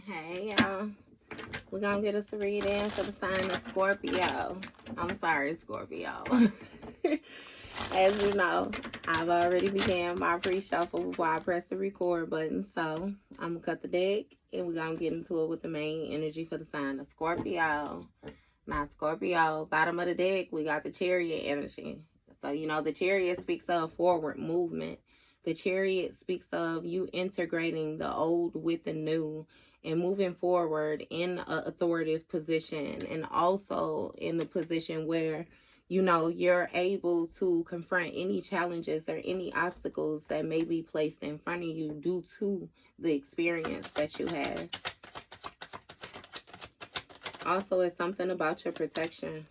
Hey, y'all. We're going to get us a reading for the sign of Scorpio. I'm sorry, Scorpio. As you know, I've already began my pre-shuffle before I press the record button. So, I'm going to cut the deck, and we're going to get into it with the main energy for the sign of Scorpio. Now, Scorpio, bottom of the deck, we got the Chariot energy. So, you know, the Chariot speaks of forward movement. The Chariot speaks of you integrating the old with the new and moving forward in an authoritative position, and also in the position where, you know, you're able to confront any challenges or any obstacles that may be placed in front of you due to the experience that you have. Also, it's something about your protection.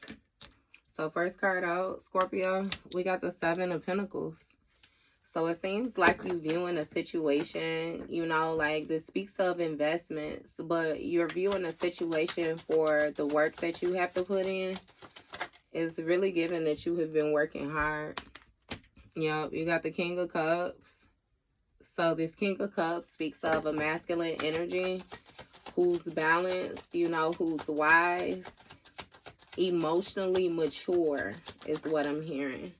So first card out, Scorpio, we got the Seven of Pentacles. So it seems like you viewing a situation, you know, like this speaks of investments, but you're viewing a situation for the work that you have to put in. It's really given that you have been working hard. Yep, you got the King of Cups. So this King of Cups speaks of a masculine energy who's balanced, you know, who's wise, emotionally mature is what I'm hearing.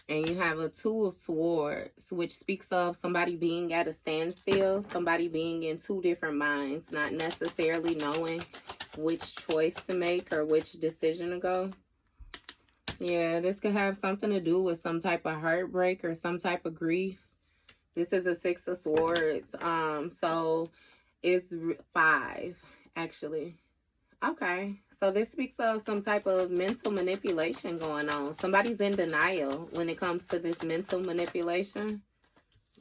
And you have a Two of Swords, which speaks of somebody being at a standstill, somebody being in two different minds, not necessarily knowing which choice to make or which decision to go. Yeah, this could have something to do with some type of heartbreak or some type of grief. This is a Six of Swords. So it's 5, actually. Okay. So this speaks of some type of mental manipulation going on. Somebody's in denial when it comes to this mental manipulation.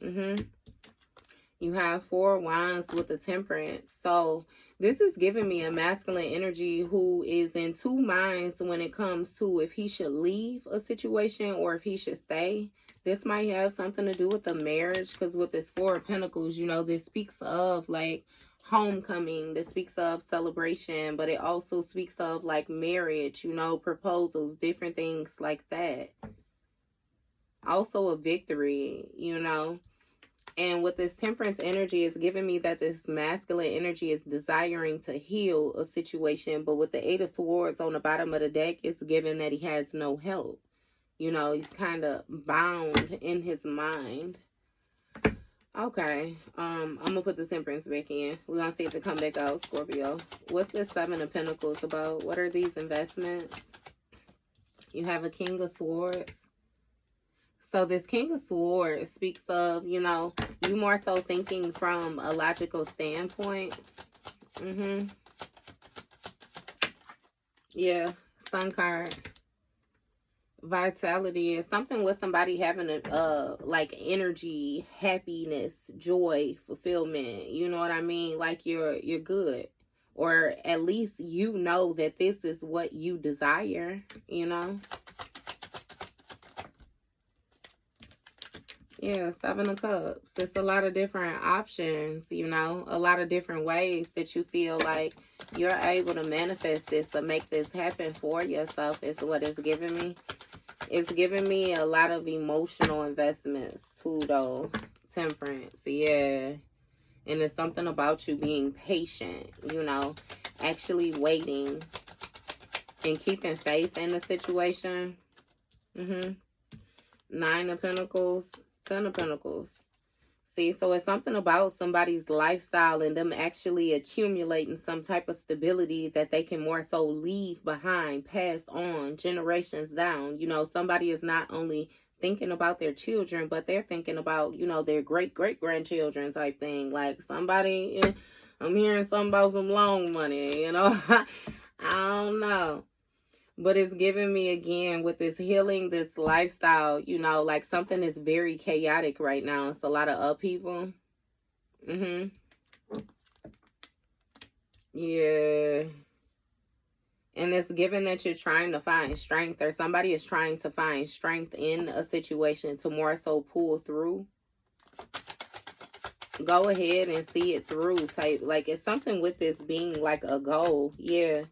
You have 4 wands with the Temperance. So this is giving me a masculine energy who is in two minds when it comes to if he should leave a situation or if he should stay. This might have something to do with the marriage, because with this 4 of Pentacles, you know, this speaks of like homecoming, that speaks of celebration, but it also speaks of like marriage, you know, proposals, different things like that. Also a victory, you know. And with this Temperance energy, it's giving me that this masculine energy is desiring to heal a situation, but with the 8 of Swords on the bottom of the deck, it's given that he has no help. You know, he's kind of bound in his mind. Okay, I'm going to put the Temperance back in. We're going to see if it come back out, Scorpio. What's this 7 of Pentacles about? What are these investments? You have a King of Swords. So this King of Swords speaks of, you know, you more so thinking from a logical standpoint. Yeah, Sun card. Vitality is something with somebody having a like energy, happiness, joy, fulfillment. You know what I mean? Like you're good, or at least you know that this is what you desire. You know. Yeah, 7 of Cups. It's a lot of different options. You know, a lot of different ways that you feel like you're able to manifest this or make this happen for yourself. Is what it's giving me. It's giving me a lot of emotional investments too, though. Temperance, yeah. And it's something about you being patient, you know, actually waiting and keeping faith in the situation. 9 of Pentacles, 10 of Pentacles. See, so it's something about somebody's lifestyle and them actually accumulating some type of stability that they can more so leave behind, pass on, generations down. You know, somebody is not only thinking about their children, but they're thinking about, you know, their great-great-grandchildren type thing. Like somebody, I'm hearing something about some loan money, you know. I don't know. But it's giving me, again, with this healing, this lifestyle, you know, like something is very chaotic right now. It's a lot of upheaval. Yeah. And it's given that you're trying to find strength, or somebody is trying to find strength in a situation to more so pull through. Go ahead and see it through type. Like it's something with this being like a goal. Yeah.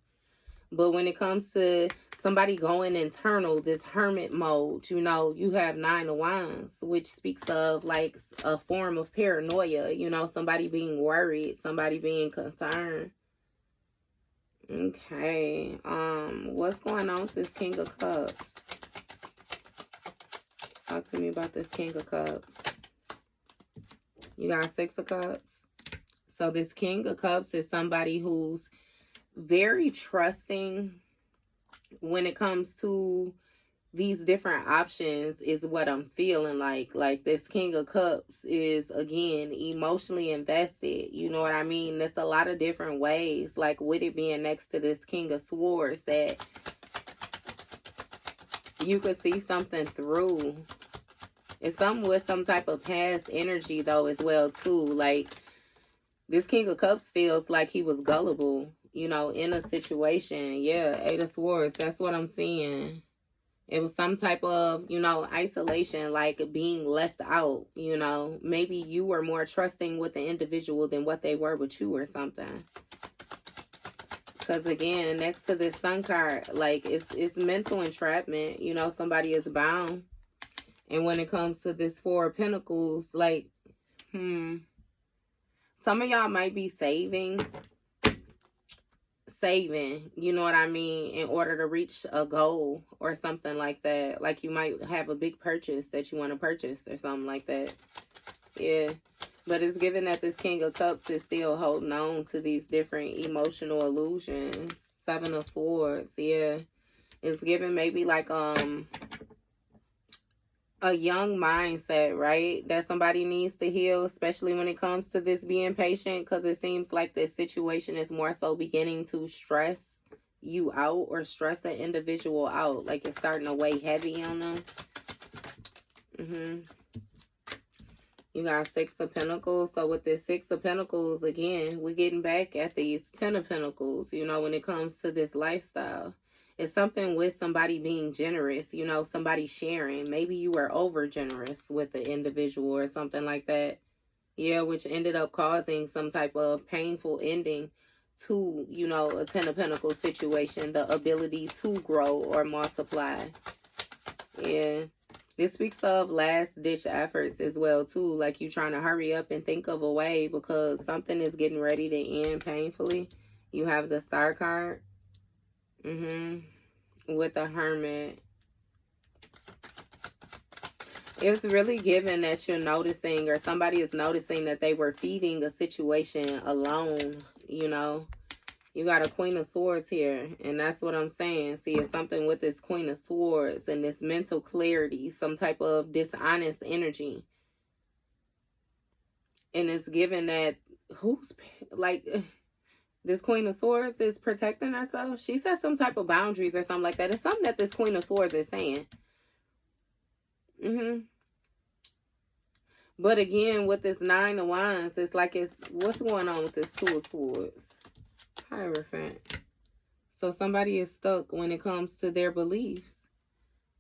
But when it comes to somebody going internal, this hermit mode, you know, you have 9 of Wands, which speaks of like a form of paranoia, you know, somebody being worried, somebody being concerned. Okay, what's going on with this King of Cups? Talk to me about this King of Cups. You got 6 of Cups. So this King of Cups is somebody who's very trusting when it comes to these different options, is what I'm feeling like. Like this King of Cups is, again, emotionally invested. You know what I mean? There's a lot of different ways, like with it being next to this King of Swords, that you could see something through. It's something with some type of past energy, though, as well, too. Like, this King of Cups feels like he was gullible, you know, in a situation. Yeah, 8 of Swords, that's what I'm seeing. It was some type of, you know, isolation, like being left out, you know. Maybe you were more trusting with the individual than what they were with you or something. Because, again, next to this Sun card, like, it's mental entrapment. You know, somebody is bound. And when it comes to this 4 of Pentacles, like, some of y'all might be saving, you know what I mean, in order to reach a goal or something like that. Like, you might have a big purchase that you want to purchase or something like that. Yeah. But it's given that this King of Cups is still holding on to these different emotional illusions. 7 of Swords, yeah. It's given maybe like a young mindset, right? That somebody needs to heal, especially when it comes to this being patient, because it seems like this situation is more so beginning to stress you out or stress an individual out. Like it's starting to weigh heavy on them. You got 6 of Pentacles. So with this 6 of Pentacles, again, we're getting back at these 10 of Pentacles, you know, when it comes to this lifestyle. It's something with somebody being generous, you know, somebody sharing. Maybe you were over generous with the individual or something like that. Yeah, which ended up causing some type of painful ending to, you know, a 10 of Pentacles situation. The ability to grow or multiply. Yeah. This speaks of last-ditch efforts as well, too. Like you trying to hurry up and think of a way because something is getting ready to end painfully. You have the Star card. With the Hermit. It's really given that you're noticing, or somebody is noticing, that they were feeding a situation alone, you know. You got a Queen of Swords here, and that's what I'm saying. See, it's something with this Queen of Swords and this mental clarity, some type of dishonest energy. And it's given that, who's, like, this Queen of Swords is protecting herself. She said some type of boundaries or something like that. It's something that this Queen of Swords is saying. But again, with this 9 of Wands, it's like what's going on with this 2 of Swords? Hierophant. So somebody is stuck when it comes to their beliefs.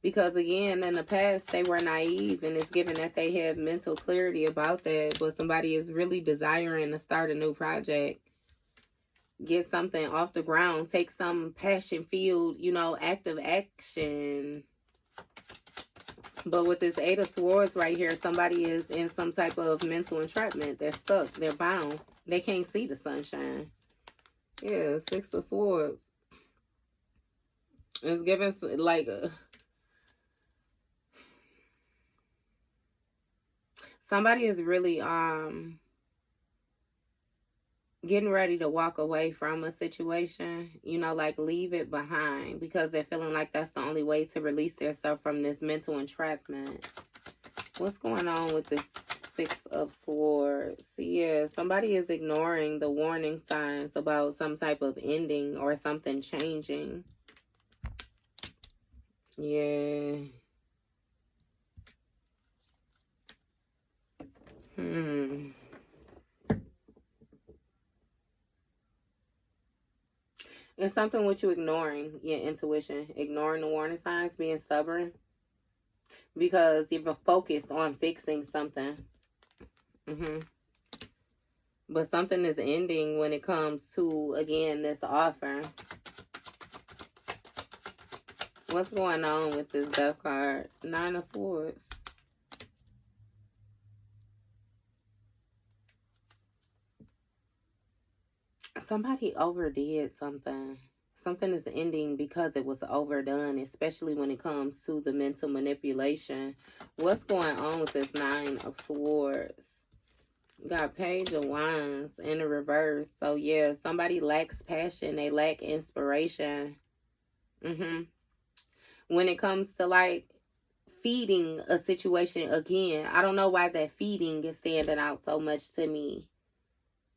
Because again, in the past, they were naive, and it's given that they have mental clarity about that. But somebody is really desiring to start a new project. Get something off the ground. Take some passion-filled, you know, active action. But with this 8 of Swords right here, somebody is in some type of mental entrapment. They're stuck. They're bound. They can't see the sunshine. Yeah, 6 of Swords. It's given like somebody is really getting ready to walk away from a situation, you know, like leave it behind, because they're feeling like that's the only way to release themselves from this mental entrapment. What's going on with this 6 of Swords? Yeah, somebody is ignoring the warning signs about some type of ending or something changing. Yeah. It's something with you ignoring your intuition, ignoring the warning signs, being stubborn, because you're focused on fixing something. But something is ending when it comes to, again, this offer. What's going on with this Death card? 9 of Swords. Somebody overdid something. Something is ending because it was overdone, especially when it comes to the mental manipulation. What's going on with this 9 of Swords? Got Page of Wands in the reverse. So, yeah, somebody lacks passion. They lack inspiration. When it comes to, like, feeding a situation, again, I don't know why that feeding is standing out so much to me.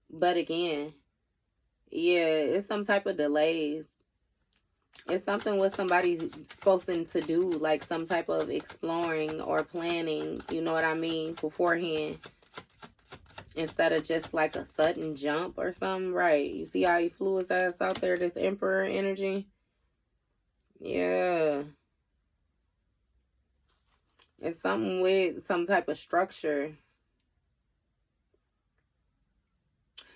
But, again, yeah, it's some type of delays. It's something what somebody's supposed to do, like some type of exploring or planning, you know what I mean, beforehand. Instead of just like a sudden jump or something, right? You see how he flew his ass out there, this Emperor energy? Yeah. It's something with some type of structure.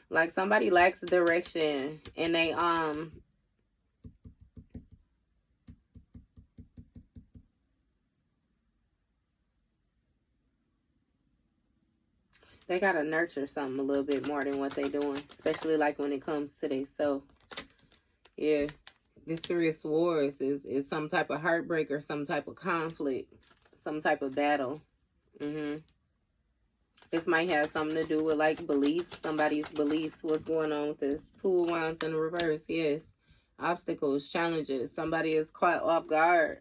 Like somebody lacks direction and they gotta nurture something a little bit more than what they doing, especially like when it comes to themselves. Yeah, this 3 of Swords is some type of heartbreak or some type of conflict, some type of battle. This might have something to do with like beliefs, somebody's beliefs. What's going on with this 2 of Wands in reverse? Yes, obstacles, challenges. Somebody is caught off guard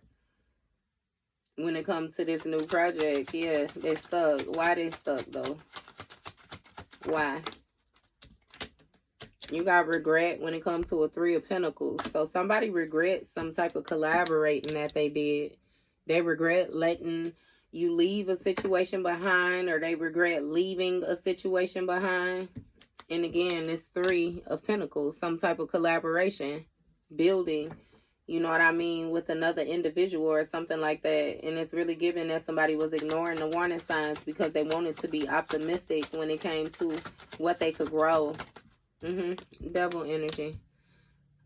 when it comes to this new project. Yeah, they stuck. Why they stuck though? Why? You got regret when it comes to a 3 of Pentacles. So somebody regrets some type of collaborating that they did. They regret letting you leave a situation behind, or they regret leaving a situation behind. And again, it's 3 of Pentacles, some type of collaboration, building, you know what I mean, with another individual or something like that. And it's really giving that somebody was ignoring the warning signs because they wanted to be optimistic when it came to what they could grow. Devil energy.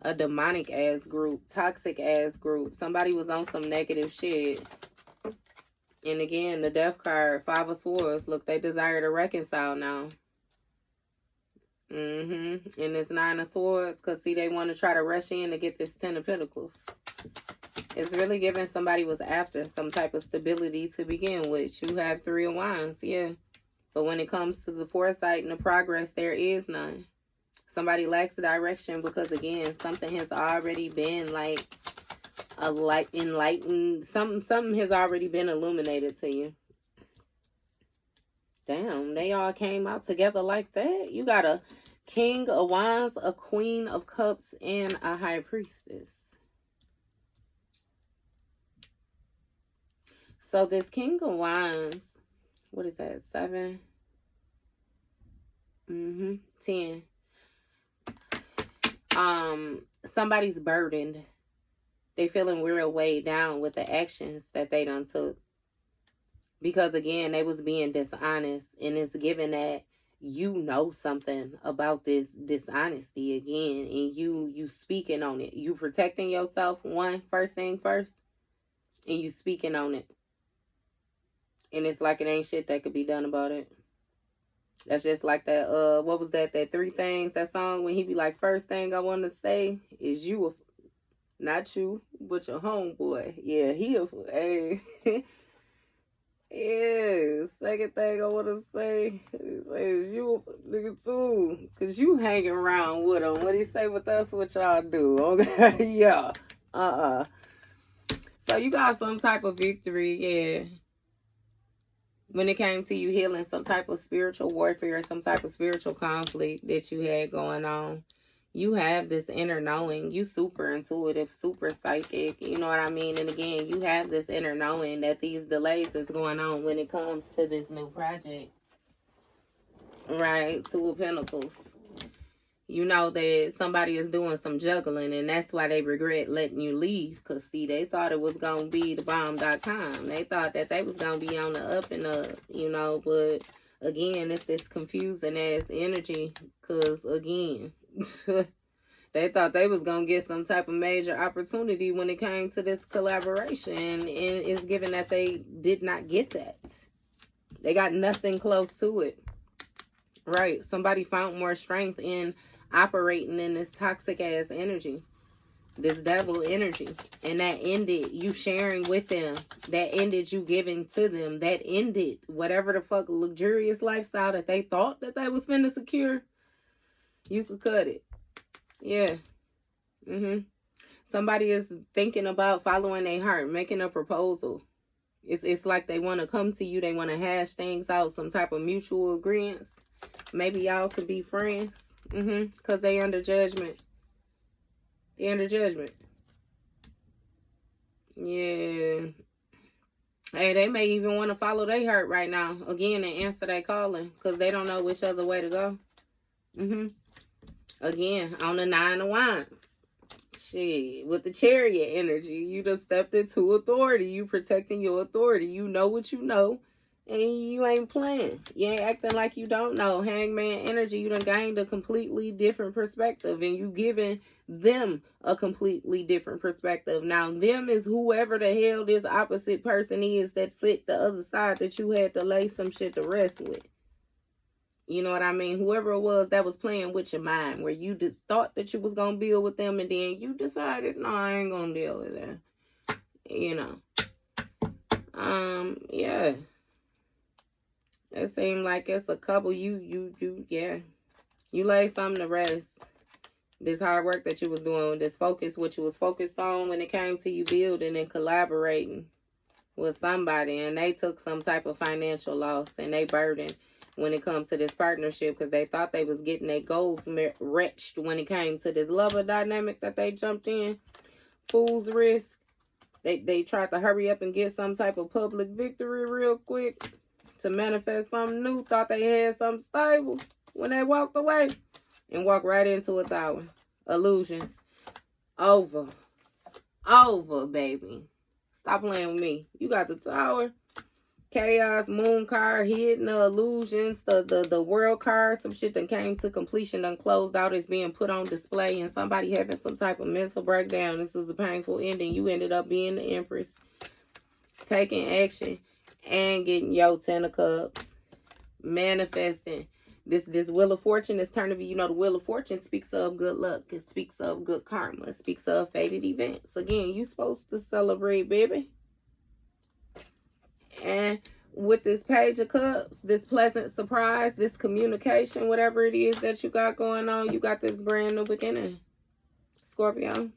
A demonic ass group, toxic ass group. Somebody was on some negative shit. And again, the Death card, 5 of Swords. Look, they desire to reconcile now. And it's 9 of Swords, because see, they want to try to rush in to get this 10 of Pentacles. It's really giving somebody was after some type of stability to begin with. You have 3 of Wands, yeah. But when it comes to the foresight and the progress, there is none. Somebody lacks the direction because, again, something has already been like a light enlightened. Something has already been illuminated to you. Damn, they all came out together like that. You got a King of Wands, a Queen of Cups, and a High Priestess. So this King of Wands, what is that, 7? 10. Somebody's burdened. They feeling real weighed down with the actions that they done took. Because again, they was being dishonest, and it's given that you know something about this dishonesty again, and you speaking on it. You protecting yourself, first thing first, and you speaking on it. And it's like it ain't shit that could be done about it. That's just like that, what was that 3 Things, that song, when he be like, first thing I want to say is you, not you, but your homeboy. Yeah, hey. Yeah, second thing I want to say is you nigga too, because you hanging around with him. What he say with us, what y'all do, okay? Yeah, So you got some type of victory, yeah. When it came to you healing some type of spiritual warfare, some type of spiritual conflict that you had going on. You have this inner knowing. You super intuitive, super psychic. You know what I mean? And again, you have this inner knowing that these delays is going on when it comes to this new project. Right? 2 of Pentacles. You know that somebody is doing some juggling, and that's why they regret letting you leave. Because, see, they thought it was going to be the bomb.com. They thought that they was going to be on the up and up, you know. But, again, it's this confusing-ass energy. Because, again, They thought they was going to get some type of major opportunity when it came to this collaboration. And it's given that they did not get that. They got nothing close to it. Right. Somebody found more strength in operating in this toxic ass energy. This devil energy. And that ended you sharing with them. That ended you giving to them. That ended whatever the fuck luxurious lifestyle that they thought that they was finna secure. You could cut it. Yeah. Somebody is thinking about following their heart, making a proposal. It's like they want to come to you. They want to hash things out, some type of mutual agreement. Maybe y'all could be friends. Because they under judgment. They under judgment. Yeah. Hey, they may even want to follow their heart right now. Again, and answer their calling. Because they don't know which other way to go. Again, on the 9 of Wands. Shit, with the Chariot energy, you done stepped into authority. You protecting your authority. You know what you know, and you ain't playing. You ain't acting like you don't know. Hangman energy, you done gained a completely different perspective, and you giving them a completely different perspective. Now, them is whoever the hell this opposite person is that fit the other side that you had to lay some shit to rest with. You know what I mean? Whoever it was that was playing with your mind, where you just thought that you was going to build with them, and then you decided, no, I ain't going to deal with them. You know. Yeah. It seemed like it's a couple, yeah. You laid something to rest. This hard work that you was doing, this focus, what you was focused on when it came to you building and collaborating with somebody, and they took some type of financial loss, and they burdened when it comes to this partnership, because they thought they was getting their goals wretched when it came to this lover dynamic that they jumped in. Fool's risk. They tried to hurry up and get some type of public victory real quick to manifest something new. Thought they had something stable when they walked away and walked right into a tower. Illusions. Over, baby. Stop playing with me. You got the tower. Chaos, moon card, hidden illusions, the world card, some shit that came to completion, done closed out, is being put on display, and somebody having some type of mental breakdown. This is a painful ending. You ended up being the Empress, taking action, and getting your 10 of Cups, manifesting. This Wheel of Fortune is turning to, you know, the Wheel of Fortune speaks of good luck. It speaks of good karma. It speaks of fated events. Again, you supposed to celebrate, baby. And with this Page of Cups, this pleasant surprise, this communication, whatever it is that you got going on, you got this brand new beginning. Scorpio,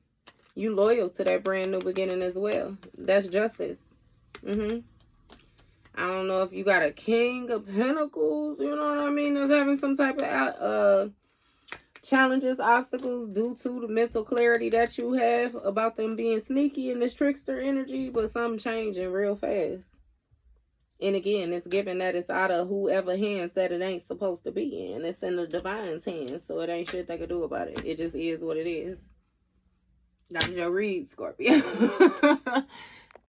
you loyal to that brand new beginning as well. That's justice. I don't know if you got a King of Pentacles, you know what I mean, that's having some type of challenges, obstacles due to the mental clarity that you have about them being sneaky in this trickster energy, but something changing real fast. And again, it's given that it's out of whoever hands that it ain't supposed to be in. It's in the divine's hands, so it ain't shit they can do about it. It just is what it is. That's your read, Scorpio.